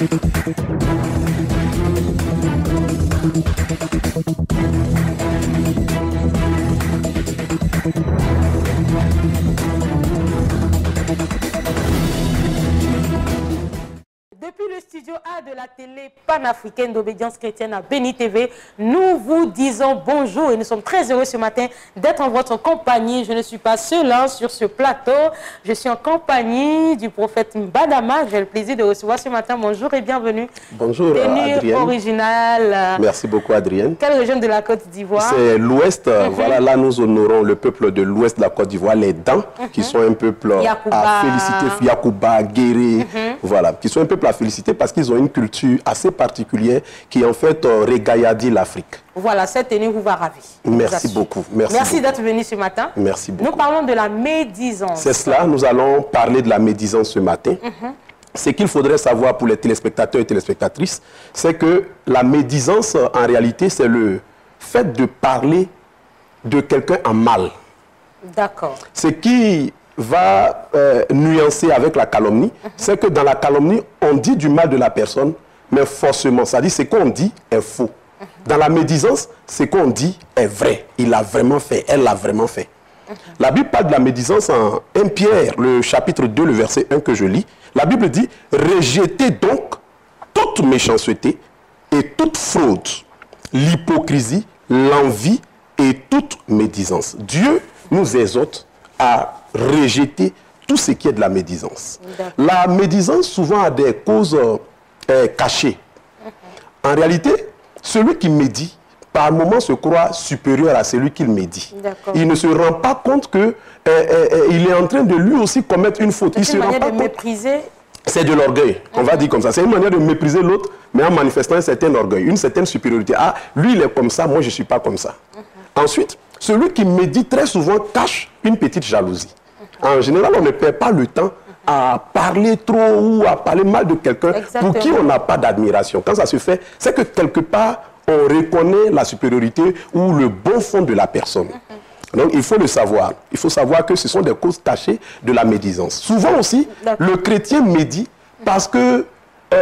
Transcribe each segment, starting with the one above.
Depuis le studio A de la télé panafricaine d'obédience chrétienne à Béni TV, nous vous disons bonjour et nous sommes très heureux ce matin d'être en votre compagnie. Je ne suis pas seul sur ce plateau, je suis en compagnie du prophète Mbadama. J'ai le plaisir de recevoir ce matin. Bonjour et bienvenue. Bonjour Adrienne. Original. Merci beaucoup Adrienne. Quelle région de la Côte d'Ivoire? C'est l'Ouest. Voilà, là nous honorons le peuple de l'Ouest de la Côte d'Ivoire, les Dans, qui sont un peuple à féliciter, Yacouba, Guéré, voilà, qui sont un peuple à féliciter parce qu'ils ont une culture assez particulière qui en fait régailladit l'Afrique. Voilà, cette tenue vous va ravir. Merci beaucoup. Merci d'être venu ce matin. Merci beaucoup. Nous parlons de la médisance. C'est cela, nous allons parler de la médisance ce matin. Ce qu'il faudrait savoir pour les téléspectateurs et téléspectatrices, c'est que la médisance, en réalité, c'est le fait de parler de quelqu'un en mal. D'accord. Ce qui va nuancer avec la calomnie, c'est que dans la calomnie, on dit du mal de la personne, mais forcément, ça dit ce qu'on dit est faux. Dans la médisance, ce qu'on dit est vrai. Il a vraiment fait, elle l'a vraiment fait. La Bible parle de la médisance en 1 Pierre, le chapitre 2, le verset 1 que je lis. La Bible dit « Rejetez donc toute méchanceté et toute fraude, l'hypocrisie, l'envie et toute médisance. » Dieu nous exhorte à rejeter tout ce qui est de la médisance. La médisance souvent a des causes cachées. En réalité, celui qui médit, par moments se croit supérieur à celui qu'il médit. Il ne se rend pas compte qu'il est en train de lui aussi commettre une faute. Il se rend pas compte. C'est de l'orgueil, on va dire comme ça. C'est une manière de mépriser l'autre, mais en manifestant un certain orgueil, une certaine supériorité. Ah, lui il est comme ça, moi je ne suis pas comme ça. Ensuite, celui qui médit très souvent cache une petite jalousie. En général, on ne perd pas le temps à parler trop ou à parler mal de quelqu'un pour qui on n'a pas d'admiration. Quand ça se fait, c'est que quelque part, on reconnaît la supériorité ou le bon fond de la personne. Donc, il faut le savoir. Il faut savoir que ce sont des causes cachées de la médisance. Souvent aussi, le chrétien médit parce que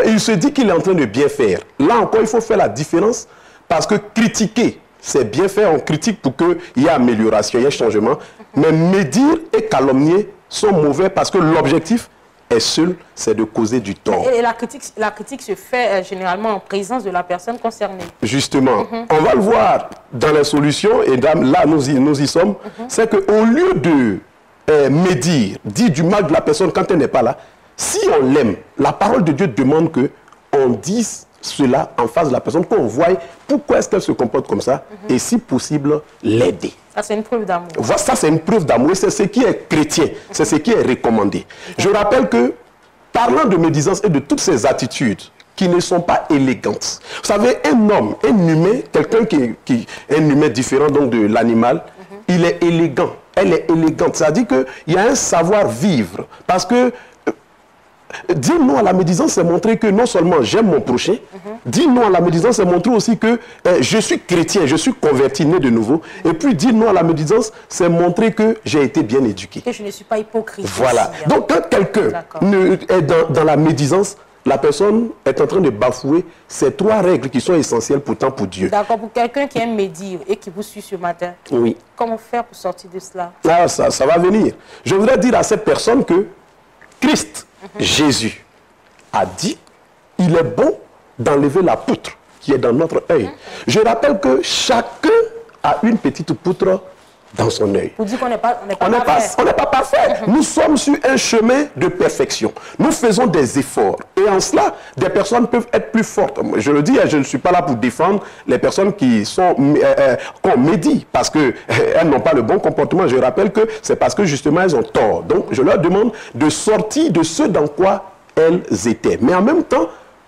il se dit qu'il est en train de bien faire. Là encore, il faut faire la différence parce que critiquer, c'est bien faire. On critique pour qu'il y ait amélioration, il y ait changement. Mais médire et calomnier sont mauvais parce que l'objectif est seul, c'est de causer du tort. Et la critique se fait généralement en présence de la personne concernée. Justement, on va le voir dans les solutions, et là nous y sommes, c'est qu'au lieu de médire, dire du mal de la personne quand elle n'est pas là, si on l'aime, la parole de Dieu demande qu'on dise cela en face de la personne, qu'on voie pourquoi est-ce qu'elle se comporte comme ça, et si possible, l'aider. Ça, c'est une preuve d'amour. Voilà, ça, c'est une preuve d'amour. C'est ce qui est chrétien. C'est ce qui est recommandé. Je rappelle que, parlant de médisance et de toutes ces attitudes qui ne sont pas élégantes, vous savez, un homme, un humain, quelqu'un qui est un humain différent donc de l'animal, il est élégant. Elle est élégante. C'est-à-dire qu'il y a un savoir-vivre. Parce que dire non à la médisance, c'est montrer que non seulement j'aime mon prochain, dire non à la médisance, c'est montrer aussi que je suis chrétien, je suis converti, né de nouveau. Et puis dire non à la médisance, c'est montrer que j'ai été bien éduqué. Que je ne suis pas hypocrite. Voilà. Aussi, donc quand quelqu'un est dans la médisance, la personne est en train de bafouer ces trois règles qui sont essentielles pourtant pour Dieu. D'accord. Pour quelqu'un qui aime médire et qui vous suit ce matin, comment faire pour sortir de cela? Ah, ça va venir. Je voudrais dire à cette personne que Christ, Jésus, a dit, il est bon d'enlever la poutre qui est dans notre œil. Je rappelle que chacun a une petite poutre dans son œil. Vous dites qu'on n'est pas parfait. Nous sommes sur un chemin de perfection. Nous faisons des efforts. Et en cela, des personnes peuvent être plus fortes. Je le dis, je ne suis pas là pour défendre les personnes qui sont qu'on médit parce qu'elles n'ont pas le bon comportement. Je rappelle que c'est parce que justement elles ont tort. Donc je leur demande de sortir de ce dans quoi elles étaient. Mais en même temps,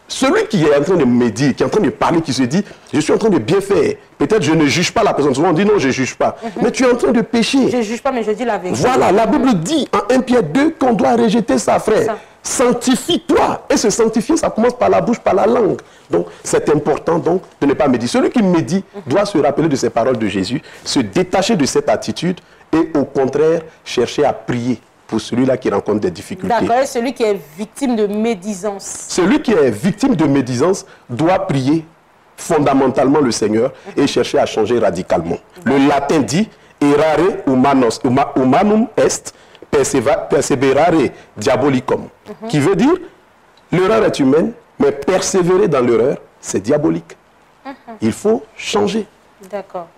celui qui est en train de médire, qui est en train de parler, qui se dit, je suis en train de bien faire. Peut-être je ne juge pas la personne. Souvent on dit non, je ne juge pas. Mais tu es en train de pécher. Je ne juge pas, mais je dis la vérité. Voilà, la Bible dit en 1 Pierre 2 qu'on doit rejeter sa frère. Sanctifie-toi. Et se sanctifier, ça commence par la bouche, par la langue. Donc c'est important donc de ne pas médire. Celui qui médit doit se rappeler de ces paroles de Jésus, se détacher de cette attitude et au contraire chercher à prier pour celui-là qui rencontre des difficultés. D'accord, et celui qui est victime de médisance. Celui qui est victime de médisance doit prier fondamentalement le Seigneur et chercher à changer radicalement. Le latin dit « errare humanum est, perseverare diabolicum », qui veut dire « l'erreur est humaine, mais persévérer dans l'erreur, c'est diabolique ». Il faut changer. D'accord.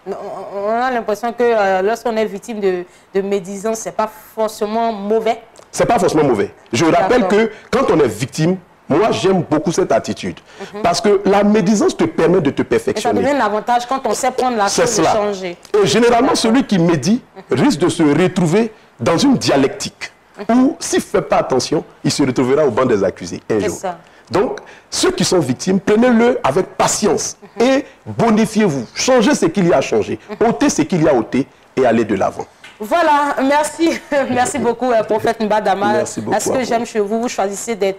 On a l'impression que lorsqu'on est victime de médisance, ce n'est pas forcément mauvais. Ce n'est pas forcément mauvais. Je rappelle que quand on est victime, moi j'aime beaucoup cette attitude. Parce que la médisance te permet de te perfectionner. Et ça devient l'avantage quand on sait prendre la chose de changer. Et généralement, celui qui médit risque de se retrouver dans une dialectique où, s'il ne fait pas attention, il se retrouvera au banc des accusés un jour. Ça. Donc, ceux qui sont victimes, prenez-le avec patience et bonifiez-vous. Changez ce qu'il y a à changer. Ôtez ce qu'il y a à ôter et allez de l'avant. Voilà, merci. Merci beaucoup, prophète Mbadama. Merci beaucoup. Ce que j'aime chez vous, vous choisissez des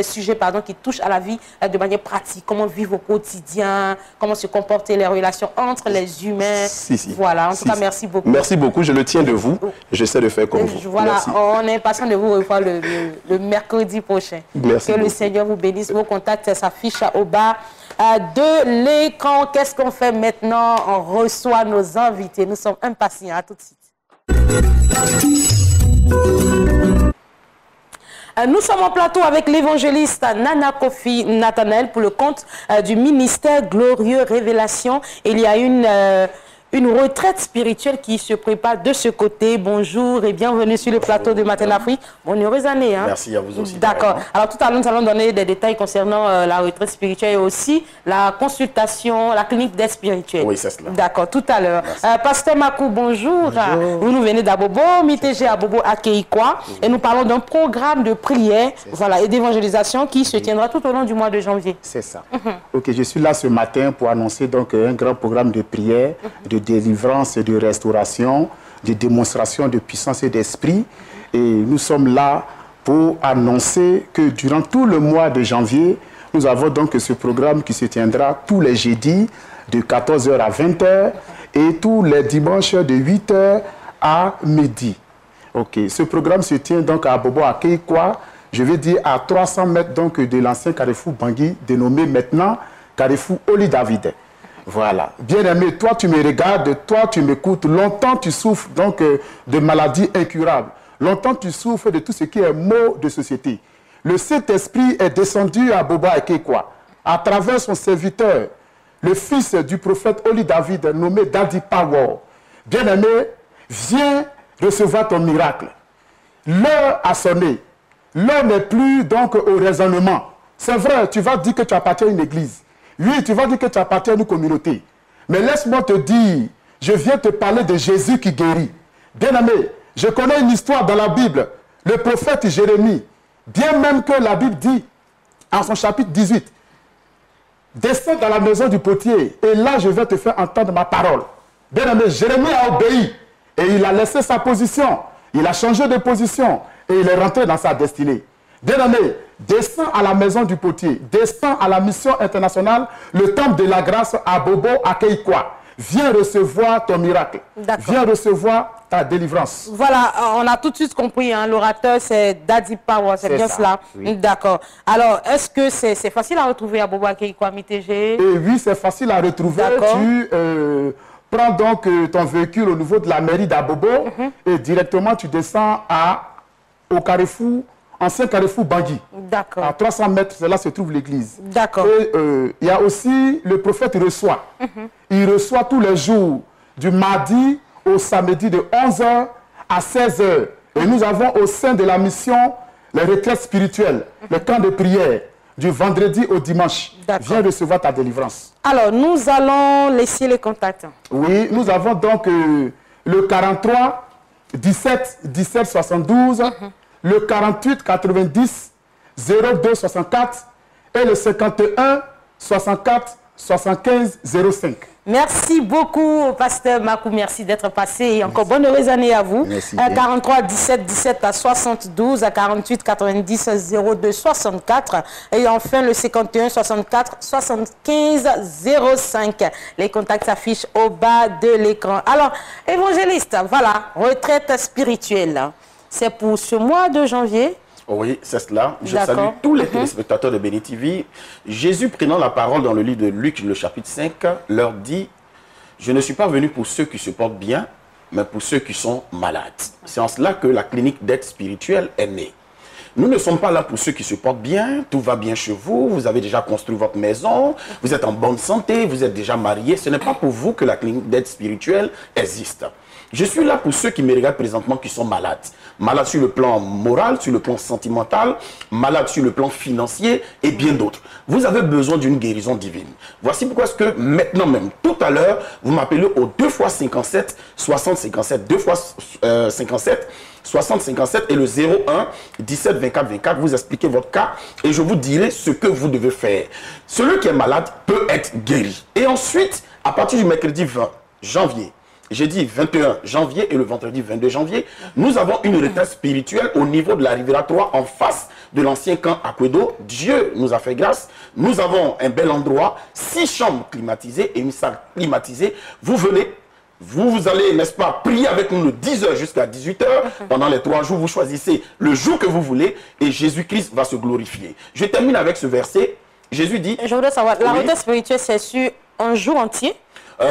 sujets qui touchent à la vie de manière pratique. Comment vivre au quotidien, comment se comporter, les relations entre les humains. Voilà, en tout cas, merci beaucoup. Merci beaucoup, je le tiens de vous. J'essaie de faire comme vous. Voilà, merci. On est impatient de vous revoir le mercredi prochain. Merci que beaucoup. Le Seigneur vous bénisse. Vos contacts s'affichent au bas de l'écran. Qu'est-ce qu'on fait maintenant? On reçoit nos invités. Nous sommes impatients. À tout de suite. Nous sommes en plateau avec l'évangéliste Nana Kofi Nathanaël pour le compte du ministère Glorieux Révélation. Il y a une retraite spirituelle qui se prépare de ce côté. Bonjour et bienvenue sur le plateau de Matin Afrique. Bonne heureuse année. Hein? Merci à vous aussi. D'accord. Alors tout à l'heure, nous allons donner des détails concernant la retraite spirituelle et aussi la consultation, la clinique d'aide spirituelle. Oui, c'est cela. D'accord, tout à l'heure. Pasteur Makou, bonjour. Vous nous venez d'Abobo, Mitégé Abobo à Keikwa. Et nous parlons d'un programme de prière et d'évangélisation qui se tiendra tout au long du mois de janvier. C'est ça. Ok, je suis là ce matin pour annoncer donc un grand programme de prière, de délivrance et de restauration, de démonstration de puissance et d'esprit. Et nous sommes là pour annoncer que durant tout le mois de janvier, nous avons donc ce programme qui se tiendra tous les jeudis de 14h à 20h et tous les dimanches de 8h à midi. Ok, ce programme se tient donc à Bobo à Keikwa, je veux dire à 300 mètres donc de l'ancien carrefour Bangui, dénommé maintenant carrefour Oli David. Voilà. Bien-aimé, toi tu me regardes, toi tu m'écoutes. Longtemps tu souffres donc de maladies incurables. Longtemps tu souffres de tout ce qui est maux de société. Le Saint-Esprit est descendu à Boba Ekekwa à travers son serviteur, le fils du prophète Oli David, nommé Daddy Power. Bien-aimé, viens recevoir ton miracle. L'heure a sonné. L'heure n'est plus donc au raisonnement. C'est vrai, tu vas dire que tu appartiens à une église. Oui, tu vas dire que tu appartiens à une communauté. Mais laisse-moi te dire, je viens te parler de Jésus qui guérit. Bien-aimé, je connais une histoire dans la Bible. Le prophète Jérémie, bien même que la Bible dit, en son chapitre 18, descends dans la maison du potier, et là je vais te faire entendre ma parole. Bien-aimé, Jérémie a obéi, et il a laissé sa position. Il a changé de position, et il est rentré dans sa destinée. Bien-aimé, descends à la maison du potier, descends à la mission internationale, le temple de la grâce à Bobo, à Keikwa. Viens recevoir ton miracle. Viens recevoir ta délivrance. Voilà, on a tout de suite compris, hein, l'orateur c'est Daddy Power, c'est bien ça, cela. Oui. D'accord. Alors, est-ce que c'est facile à retrouver à Bobo, à Keikwa, Mitégé? Oui, c'est facile à retrouver. Tu prends donc ton véhicule au niveau de la mairie d'Abobo et directement tu descends au carrefour, ancien carrefour Bangui. D'accord. À 300 mètres, là se trouve l'église. D'accord. Et il y a aussi, le prophète reçoit. Il reçoit tous les jours, du mardi au samedi de 11h à 16h. Et nous avons au sein de la mission les retraites spirituelles, le camp de prière, du vendredi au dimanche. Viens recevoir ta délivrance. Alors, nous allons laisser les contacts. Oui, nous avons donc le 43 17 17 72, le 48 90 02 64 et le 51 64 75 05. Merci beaucoup, Pasteur Makou. Merci d'être passé. Et encore bonne heureuse année à vous. Merci. 43 17 17 à 72 à 48 90 02 64. Et enfin le 51 64 75 05. Les contacts s'affichent au bas de l'écran. Alors, évangéliste, voilà, retraite spirituelle. C'est pour ce mois de janvier. Oui, c'est cela. Je salue tous les téléspectateurs de Béni TV. Jésus, prenant la parole dans le livre de Luc, le chapitre 5, leur dit « Je ne suis pas venu pour ceux qui se portent bien, mais pour ceux qui sont malades. » C'est en cela que la clinique d'aide spirituelle est née. Nous ne sommes pas là pour ceux qui se portent bien, tout va bien chez vous, vous avez déjà construit votre maison, vous êtes en bonne santé, vous êtes déjà marié. Ce n'est pas pour vous que la clinique d'aide spirituelle existe. Je suis là pour ceux qui me regardent présentement qui sont malades. Malades sur le plan moral, sur le plan sentimental, malades sur le plan financier et bien d'autres. Vous avez besoin d'une guérison divine. Voici pourquoi est-ce que maintenant même, tout à l'heure, vous m'appelez au 2 x 57 60 57, 2 x 57 60 57 et le 01 17 24 24. Vous expliquez votre cas et je vous dirai ce que vous devez faire. Celui qui est malade peut être guéri. Et ensuite, à partir du mercredi 20 janvier, jeudi 21 janvier et le vendredi 22 janvier, nous avons une retraite spirituelle au niveau de la Riviera 3 en face de l'ancien camp Aquedo. Dieu nous a fait grâce. Nous avons un bel endroit, 6 chambres climatisées et une salle climatisée. Vous venez, vous allez, n'est-ce pas, prier avec nous de 10h jusqu'à 18h. Pendant les 3 jours, vous choisissez le jour que vous voulez et Jésus-Christ va se glorifier. Je termine avec ce verset. Jésus dit... Je voudrais savoir, la retraite spirituelle, c'est sur un jour entier?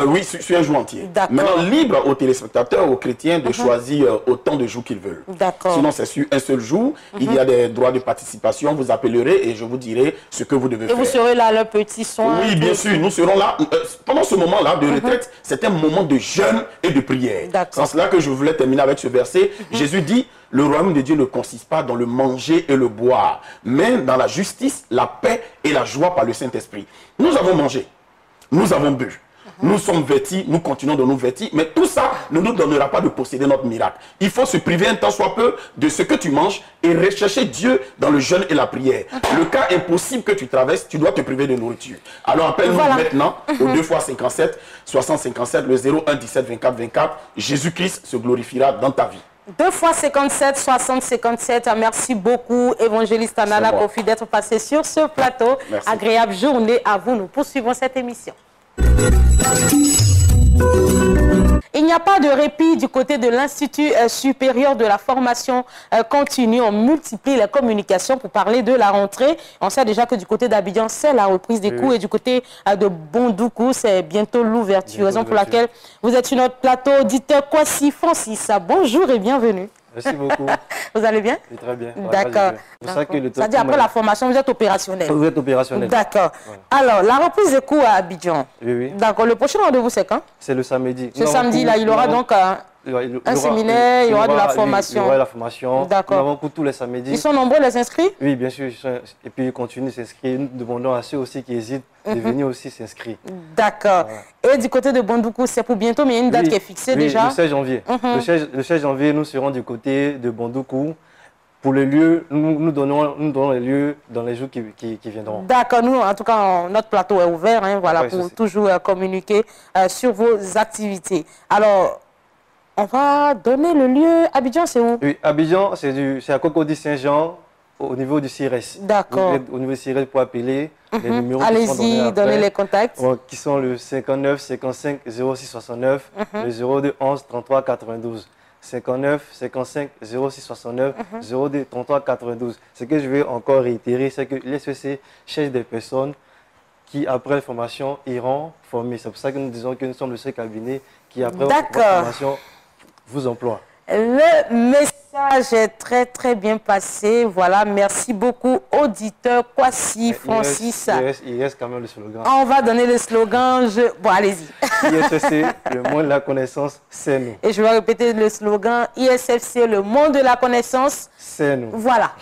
Oui, sur un jour entier. Maintenant, libre aux téléspectateurs, aux chrétiens de choisir autant de jours qu'ils veulent. Sinon, c'est sur un seul jour. Il y a des droits de participation. Vous appellerez et je vous dirai ce que vous devez faire. Et vous serez là, le petit soin? Oui, bien sûr. Nous serons là. Pendant ce moment-là de retraite, c'est un moment de jeûne et de prière. C'est cela que je voulais terminer avec ce verset. Jésus dit, le royaume de Dieu ne consiste pas dans le manger et le boire, mais dans la justice, la paix et la joie par le Saint-Esprit. Nous avons mangé. Nous avons bu. Nous sommes vêtis, nous continuons de nous vêtir, mais tout ça ne nous donnera pas de posséder notre miracle. Il faut se priver un temps soit peu de ce que tu manges et rechercher Dieu dans le jeûne et la prière. Le cas impossible que tu traverses, tu dois te priver de nourriture. Alors appelle-nous maintenant au 2 x 57 60 57, le 01 17 24 24. Jésus-Christ se glorifiera dans ta vie. 2 x 57 60 57. Merci beaucoup, évangéliste Anana Kofi, d'être passé sur ce plateau. Merci. Agréable journée à vous. Nous poursuivons cette émission. Il n'y a pas de répit du côté de l'Institut supérieur de la formation continue. On multiplie les communications pour parler de la rentrée. On sait déjà que du côté d'Abidjan, c'est la reprise des cours et du côté de Bondoukou, c'est bientôt l'ouverture. Raison pour laquelle vous êtes sur notre plateau. Auditeur Kwasi Francis, bonjour et bienvenue. Merci beaucoup. Vous allez bien? Oui, très bien. D'accord. Ça dit après la formation, vous êtes opérationnel. Vous êtes opérationnel. D'accord. Voilà. Alors, la reprise des cours à Abidjan. Oui, oui. D'accord. Le prochain rendez-vous, c'est quand? C'est le samedi. Ce samedi, là, il y aura donc un séminaire, il y aura de la formation. Il y aura la formation. D'accord. Nous avons cours tous les samedis. Ils sont nombreux, les inscrits? Oui, bien sûr. Et puis, ils continuent de s'inscrire. Nous demandons à ceux aussi qui hésitent de venir aussi s'inscrire. D'accord. Voilà. Et du côté de Bondoukou, c'est pour bientôt, mais il y a une date qui est fixée déjà? Le 16 janvier. Le 16 janvier, nous serons du côté de Bondoukou. Pour les lieux, nous donnons les lieux dans les jours qui viendront. D'accord. Nous, en tout cas, notre plateau est ouvert, hein, voilà, pour toujours communiquer sur vos activités. Alors, on va donner le lieu. Abidjan, c'est où? Oui, Abidjan, c'est à Cocody Saint-Jean, au niveau du CIRES. D'accord. Au niveau du CIRES, pour appeler les numéros. Allez-y, donnez les contacts. Qui sont le 59 55 06 69, le 02 11 33 92. 59 55 06 69 02 33 92. Ce que je vais encore réitérer, c'est que l'SEC cherche des personnes qui, après la formation, iront former. C'est pour ça que nous disons que nous sommes le seul cabinet qui, après votre formation, vous emploie. Le message est très très bien passé. Voilà, merci beaucoup, auditeur Kwasi Francis. Il reste quand même le slogan. On va donner le slogan. Bon, allez-y. ISFC, le monde de la connaissance, c'est nous. Et je vais répéter le slogan. ISFC, le monde de la connaissance, c'est nous. Voilà.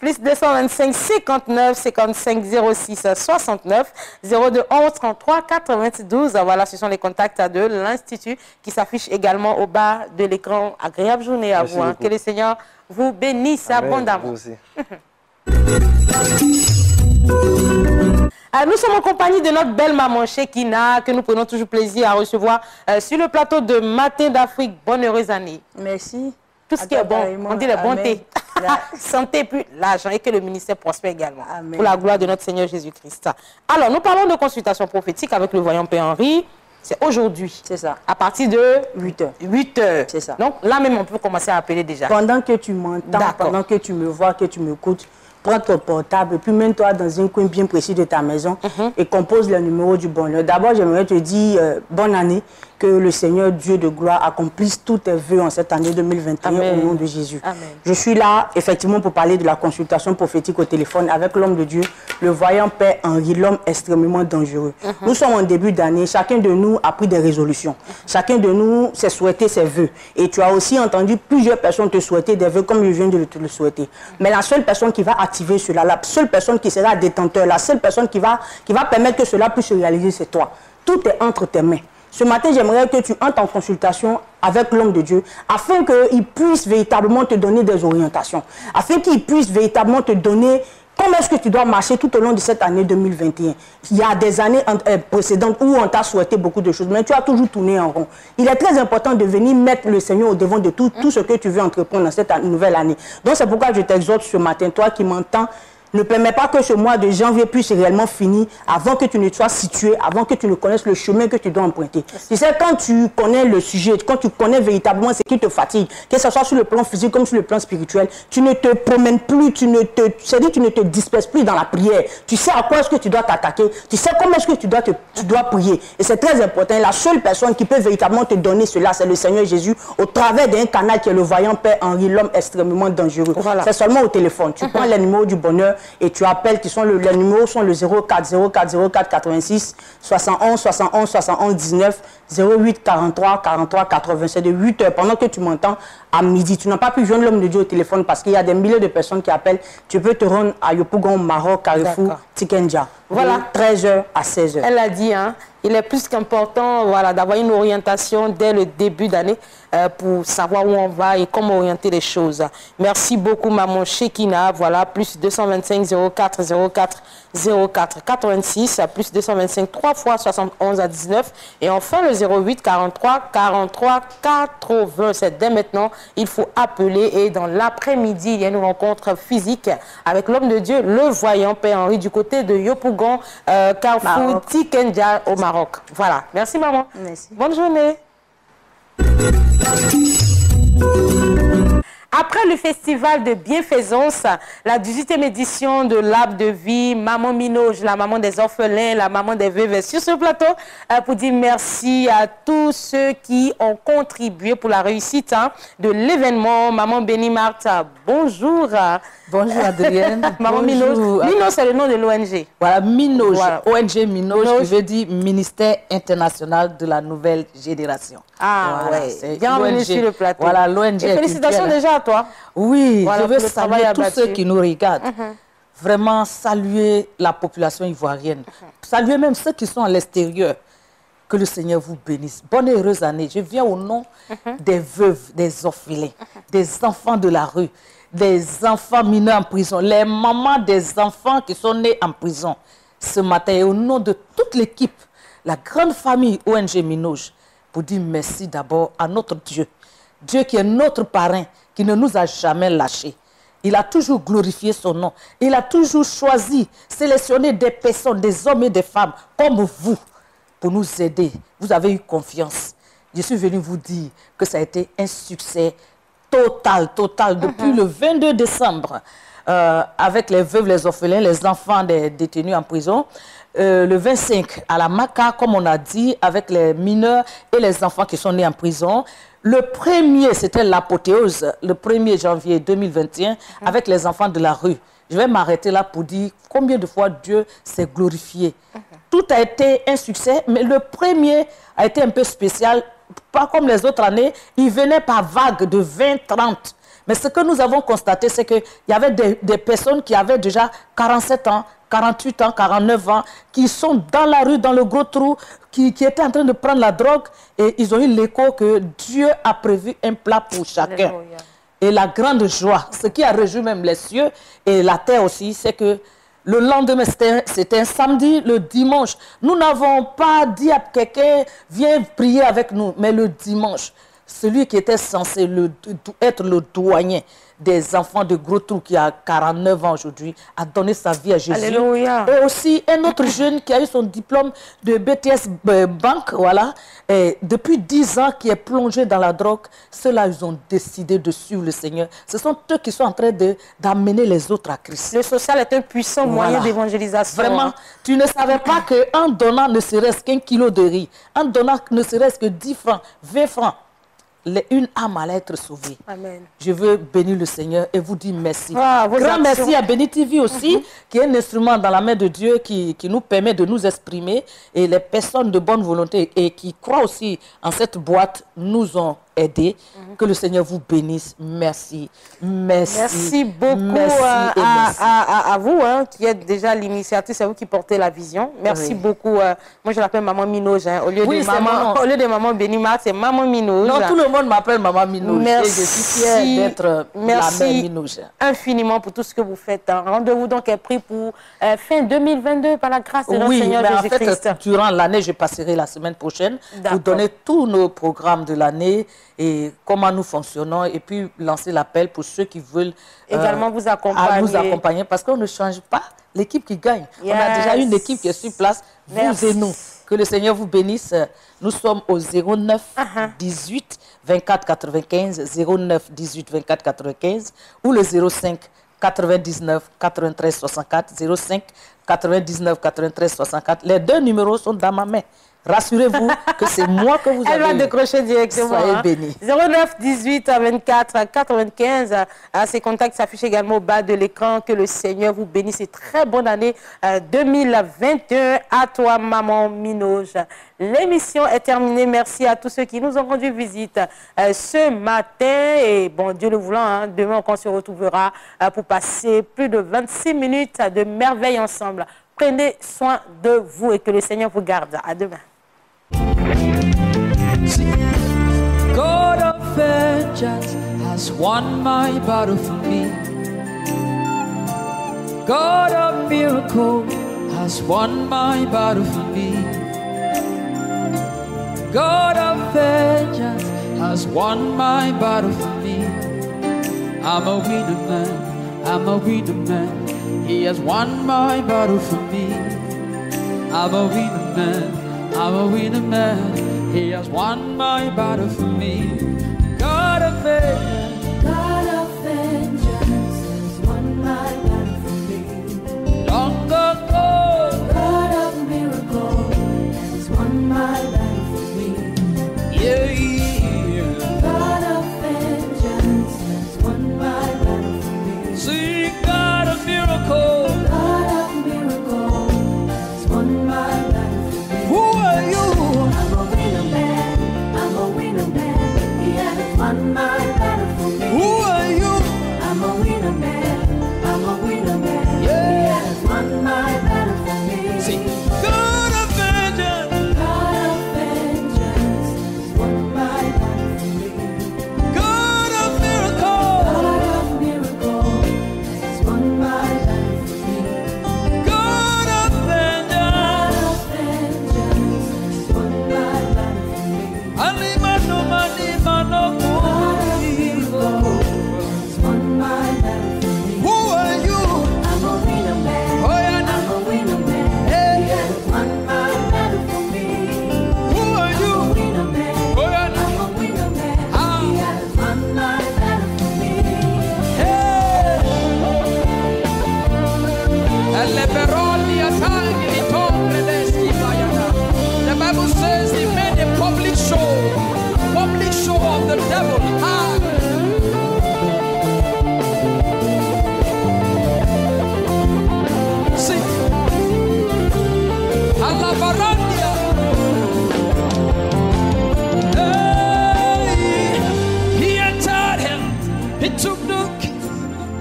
Plus 225 59 55 06 69 02 11 33 92. Voilà, ce sont les contacts de l'Institut qui s'affichent également au bas de l'écran. Agréable journée à vous. Hein. Que le Seigneur vous bénisse abondamment. Nous sommes en compagnie de notre belle maman Shekina, que nous prenons toujours plaisir à recevoir sur le plateau de Matin d'Afrique. Bonne heureuse année. Merci. Tout ce qui est bon, on dit la bonté, santé, puis l'argent, et que le ministère prospère également. Amen. Pour la gloire de notre Seigneur Jésus-Christ. Alors, nous parlons de consultation prophétique avec le voyant Père Henri. C'est aujourd'hui. C'est ça. À partir de 8h. 8h. C'est ça. Donc, là même, on peut commencer à appeler déjà. Pendant que tu m'entends, pendant que tu me vois, que tu m'écoutes, prends ton portable et puis mets-toi dans un coin bien précis de ta maison et compose le numéro du bonheur. D'abord, j'aimerais te dire bonne année, que le Seigneur Dieu de gloire accomplisse tous tes vœux en cette année 2021 Amen. au nom de Jésus. Amen. Je suis là effectivement pour parler de la consultation prophétique au téléphone avec l'homme de Dieu, le voyant Père Henri, l'homme extrêmement dangereux. Nous sommes en début d'année, chacun de nous a pris des résolutions. Chacun de nous s'est souhaité ses vœux. Et tu as aussi entendu plusieurs personnes te souhaiter des vœux comme je viens de te le souhaiter. Mais la seule personne qui va activer cela, la seule personne qui sera détenteur, la seule personne qui va permettre que cela puisse se réaliser, c'est toi. Tout est entre tes mains. Ce matin, j'aimerais que tu entres en consultation avec l'homme de Dieu afin qu'il puisse véritablement te donner des orientations, afin qu'il puisse véritablement te donner comment est-ce que tu dois marcher tout au long de cette année 2021. Il y a des années précédentes où on t'a souhaité beaucoup de choses, mais tu as toujours tourné en rond. Il est très important de venir mettre le Seigneur au devant de tout ce que tu veux entreprendre dans cette nouvelle année. Donc c'est pourquoi je t'exhorte ce matin, toi qui m'entends, ne permets pas que ce mois de janvier puisse réellement finir avant que tu ne sois situé, avant que tu ne connaisses le chemin que tu dois emprunter. Tu sais, quand tu connais le sujet, quand tu connais véritablement ce qui te fatigue, que ce soit sur le plan physique comme sur le plan spirituel, tu ne te promènes plus, tu ne te disperses plus dans la prière. Tu sais à quoi est-ce que tu dois t'attaquer, tu sais comment est-ce que tu dois prier. Et c'est très important. La seule personne qui peut véritablement te donner cela, c'est le Seigneur Jésus, au travers d'un canal qui est le voyant Père Henri, l'homme extrêmement dangereux. Voilà. C'est seulement au téléphone. Tu prends les numéros du bonheur et tu appelles, les numéros sont le 04 04 04 86 71 71 71 19 08 43 43 80. C'est de 8h pendant que tu m'entends à midi. Tu n'as pas pu joindre l'homme de Dieu au téléphone parce qu'il y a des milliers de personnes qui appellent. Tu peux te rendre à Yopougon, Maroc, Carrefour, Tikenja. Voilà, 13h à 16h. Elle a dit, hein, il est plus qu'important voilà, d'avoir une orientation dès le début d'année pour savoir où on va et comment orienter les choses. Merci beaucoup, maman Shekina. Voilà, plus 225 04 04 04 86, plus 225 3 fois 71 à 19. Et enfin, le 08 43 43 80. C'est dès maintenant, il faut appeler. Et dans l'après-midi, il y a une rencontre physique avec l'homme de Dieu, le voyant Père Henri, du côté de Yopougon, Carrefour, Tikenja au Maroc. Voilà. Merci, maman. Merci. Bonne journée. Après le festival de bienfaisance, la 18e édition de l'Arbre de Vie, Maman Minoge, la maman des orphelins, la maman des veuves, sur ce plateau pour dire merci à tous ceux qui ont contribué pour la réussite de l'événement. Maman Béni Martha, bonjour. Bonjour Adrienne. Maman Minoge. Minoge, c'est le nom de l'ONG. Voilà, Minoge, voilà. ONG Minoge, qui veut dire Ministère international de la nouvelle génération. Ah voilà, ouais, bienvenue sur le plateau. Voilà, l'ONG. Félicitations déjà à toi. Oui, voilà, je veux saluer tous ceux qui nous regardent. Vraiment saluer la population ivoirienne. Saluer même ceux qui sont à l'extérieur. Que le Seigneur vous bénisse. Bonne et heureuse année. Je viens au nom des veuves, des orphelins, des enfants de la rue, des enfants mineurs en prison, les mamans des enfants qui sont nés en prison. Ce matin, et au nom de toute l'équipe, la grande famille ONG Minoge, pour dire merci d'abord à notre Dieu. Dieu qui est notre parrain, qui ne nous a jamais lâchés. Il a toujours glorifié son nom. Il a toujours choisi, sélectionné des personnes, des hommes et des femmes comme vous pour nous aider. Vous avez eu confiance. Je suis venu vous dire que ça a été un succès total depuis le 22 décembre avec les veuves, les orphelins, les enfants des détenus en prison. Le 25 à la Maca, comme on a dit, avec les mineurs et les enfants qui sont nés en prison. Le premier, c'était l'apothéose, le 1er janvier 2021, avec les enfants de la rue. Je vais m'arrêter là pour dire combien de fois Dieu s'est glorifié. Tout a été un succès, mais le premier a été un peu spécial. Pas comme les autres années, il venait par vagues de 20, 30. Mais ce que nous avons constaté, c'est qu'il y avait des personnes qui avaient déjà 47 ans, 48 ans, 49 ans, qui sont dans la rue, dans le gros trou, qui étaient en train de prendre la drogue. Et ils ont eu l'écho que Dieu a prévu un plat pour chacun. Alléluia. Et la grande joie, ce qui a réjoui même les cieux et la terre aussi, c'est que Le lendemain, c'était un samedi, le dimanche. Nous n'avons pas dit à quelqu'un, viens prier avec nous. Mais le dimanche, celui qui était censé être le doyen des enfants de Gros Trou, qui a 49 ans aujourd'hui, a donné sa vie à Jésus. Alléluia. Et aussi un autre jeune qui a eu son diplôme de BTS Banque, voilà, et depuis 10 ans, qui est plongé dans la drogue. Ceux-là, ils ont décidé de suivre le Seigneur. Ce sont eux qui sont en train d'amener les autres à Christ. Le social est un puissant moyen d'évangélisation. Vraiment, tu ne savais pas qu'en donnant ne serait-ce qu'1 kilo de riz, en donnant ne serait-ce que 10 francs, 20 francs, une âme allait être sauvée. Amen. Je veux bénir le Seigneur et vous dire merci. Grand merci à Béni TV aussi, qui est un instrument dans la main de Dieu qui nous permet de nous exprimer. Et les personnes de bonne volonté et qui croient aussi en cette boîte nous ont aidés. Que le Seigneur vous bénisse. Merci. Merci. Merci beaucoup à vous qui êtes déjà l'initiative. C'est vous qui portez la vision. Merci beaucoup. Moi, je l'appelle Maman Minoj. Au lieu de Maman Bénima, c'est Maman Minoj. Non, tout le monde m'appelle Maman Minoj. Merci. Et je suis fière d'être la mère Minoj. Infiniment pour tout ce que vous faites. Rendez-vous donc est pris pour fin 2022 par la grâce de notre Seigneur Jésus-Christ. En fait, durant l'année, je passerai la semaine prochaine pour donner tous nos programmes de l'année et comment nous fonctionnons, et puis lancer l'appel pour ceux qui veulent également vous accompagner, parce qu'on ne change pas l'équipe qui gagne. On a déjà une équipe qui est sur place, vous et nous. Que le Seigneur vous bénisse. Nous sommes au 09 18 24 95, 09 18 24 95 ou le 05 99 93 64, 05 99 93 64. Les deux numéros sont dans ma main. Rassurez-vous que c'est moi que vous avez. Elle va décrocher directement. Soyez bénis. 09 18 24 95. Ces contacts s'affichent également au bas de l'écran. Que le Seigneur vous bénisse. Et très bonne année 2021 à toi, Maman Minoj. L'émission est terminée. Merci à tous ceux qui nous ont rendu visite ce matin. Et bon, Dieu le voulant, demain on se retrouvera pour passer plus de 26 minutes de merveille ensemble. Prenez soin de vous et que le Seigneur vous garde. À demain. God of vengeance has won my battle for me. God of miracle has won my battle for me. God of vengeance has won my battle for me. I'm a winner man, I'm a winner man. He has won my battle for me. I'm a winner man, I'm a winner man. He has won my battle for me. God of vengeance, God of vengeance has won my battle for me. Long ago, God of miracle has won my battle for me. Yeah, yeah. God of vengeance has won my battle for me. Sing God of miracle. God of miracle has won my battle for me. Who are you? I'm a winner man, I'm a winner man. He has won my battle for me. Who are you? I'm a winner man, I'm a winner man. Yeah. He has won my battle for me. Sing God of vengeance. God of vengeance has won my battle for me. God of miracle. God of miracle has won my battle for me. God of God vengeance. of vengeance has won my battle for me. Alimano manimano God of miracle has won my battle for me. Who are you? I'm a winner man. Oh, yeah, I'm a winner man. Hey. He has won my battle for me. Who are I'm a you? winner man. Oh, yeah. I'm a winner man. Ah. He has won my battle for me. The Bible says he made a public show of the devil. See, Alabarandia. Hey, he entered him. He took the keys.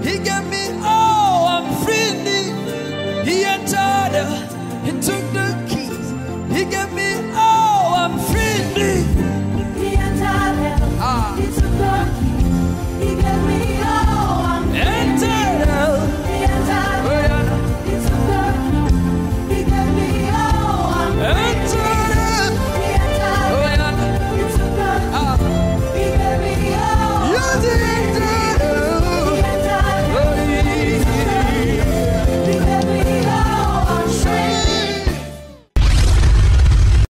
He gave me all. I'm free. He entered. He took the keys. He gave me all. I'm free.